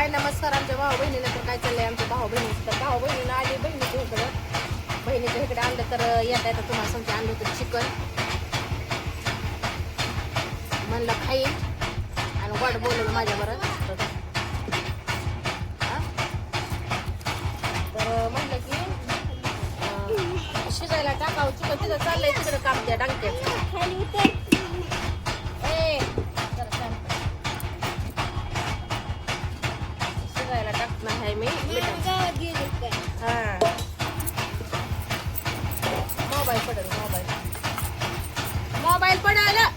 हाय नमस्कार आमच्या भाऊ बहिणीला. तर काय चाललंय आमच्या भाऊ बहिणीचं, तर भाऊ बहिणीनं आली बहिणीच्या इकडं. बहिणीच्या इकडे आणलं तर येता येतं तुम्हाला सांगते, आणलं होतं चिकन. म्हणलं खाईन आणि वाट बोललं माझ्याबरोबर. तर म्हणलं की शिजायला टाकावं चिकन. तिथं चाललंय तिकडं काम द्या डांगते. शिजायला टाकणार आहे मी. हा मोबाईल पडेल, मोबाईल पडायला.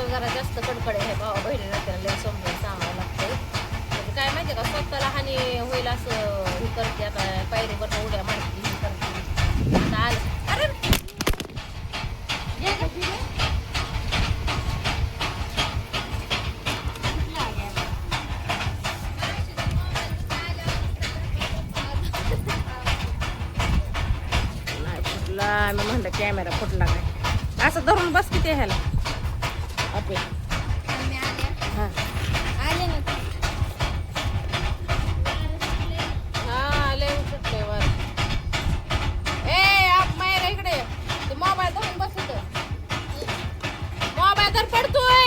जरा जास्त कडकड आहे भावा बहिणीला, त्याला समजून सांगावं लागतं. म्हणजे काय माहिती का, स्वतःला हानी होईल असं हे करते. आता पायरीवर उड्या मारते, हे करते. आता आलं अरे नाही फुटला. मी म्हणलं कॅमेरा फुटला काय, असं धरून बस किती ह्याला आपे. हां आले सुटले वर. आप मायरा इकडे ते मोबाईल धरून बस इथं. मोबाईल तर पडतोय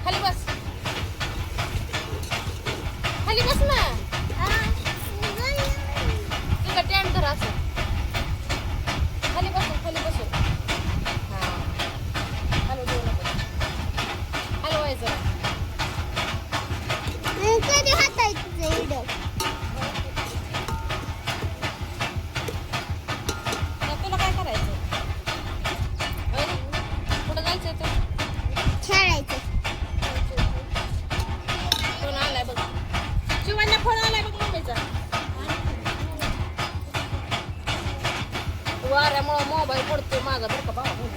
खाली बस, खाली बस ना. तुझं टेंट धर असं खाली बसून, खाली बसून. तुला काय करायचं, कुठं जायचंय तू? खेळायचं. फोन आलाय बघ, शिवांना फोन आलाय बघ मम्मीचा. वाऱ्यामुळं मोबाईल पडतोय माझा बरं का भाऊ.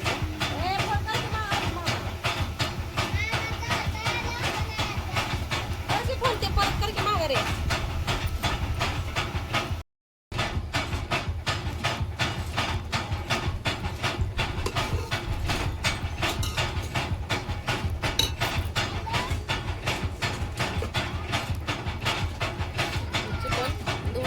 फोन ते परत कर की माघारी. चिकन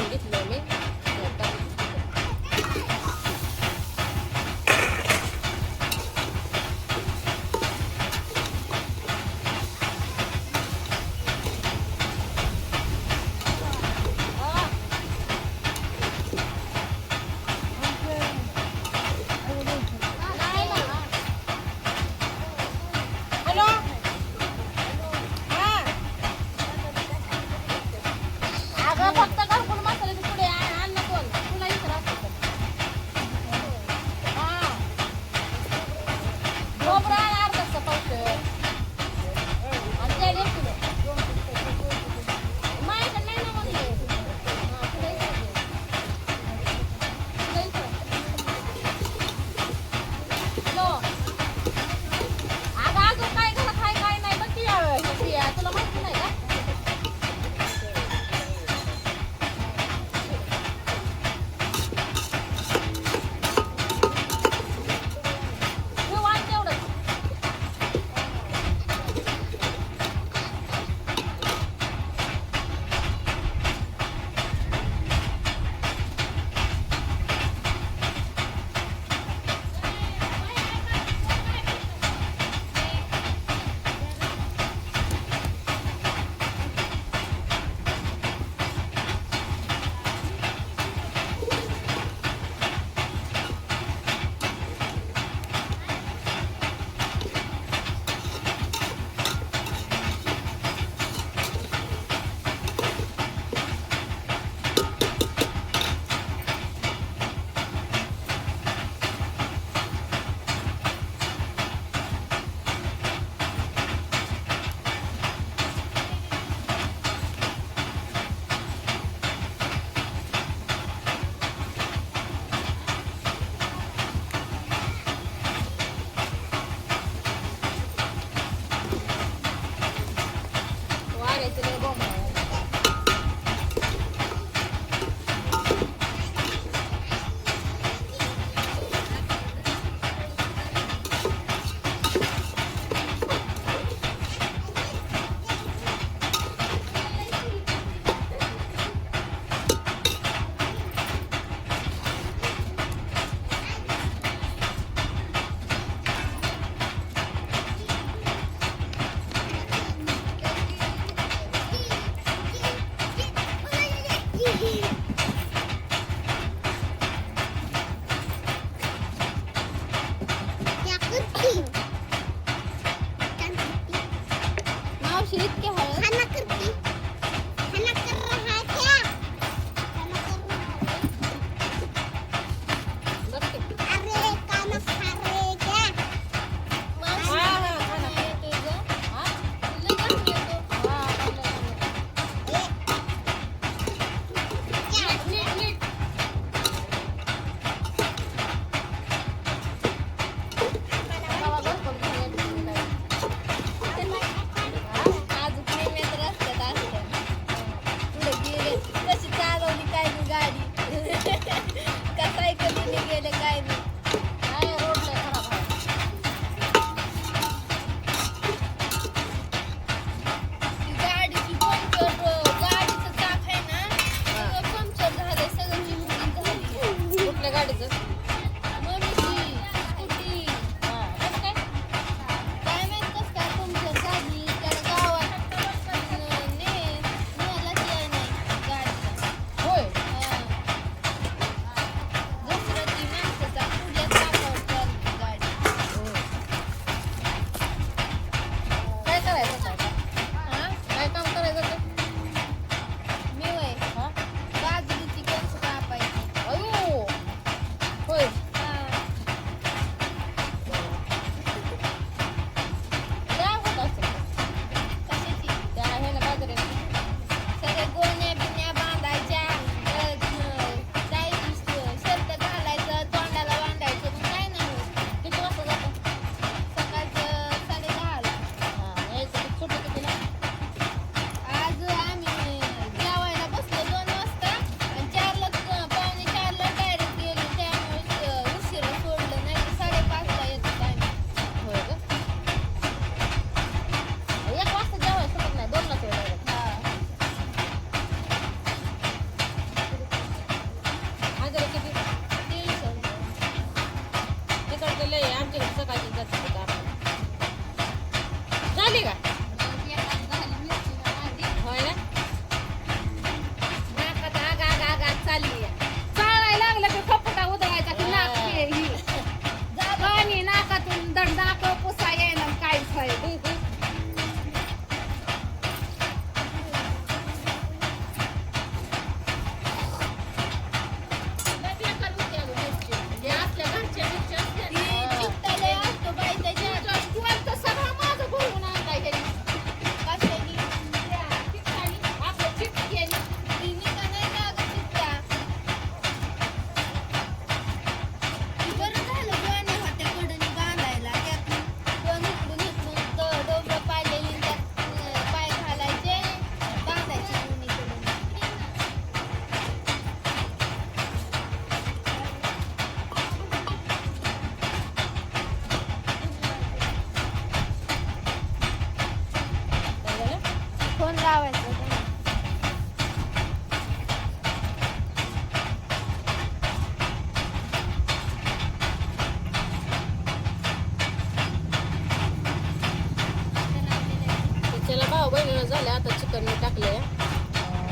चिकन मी टाकले.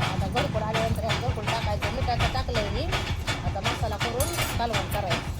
आता गडबड आल्यानंतर ह्या गडबड टाकायचं. मिठाचं टाकलंय मी. आता मसाला करून कालवण करायचं.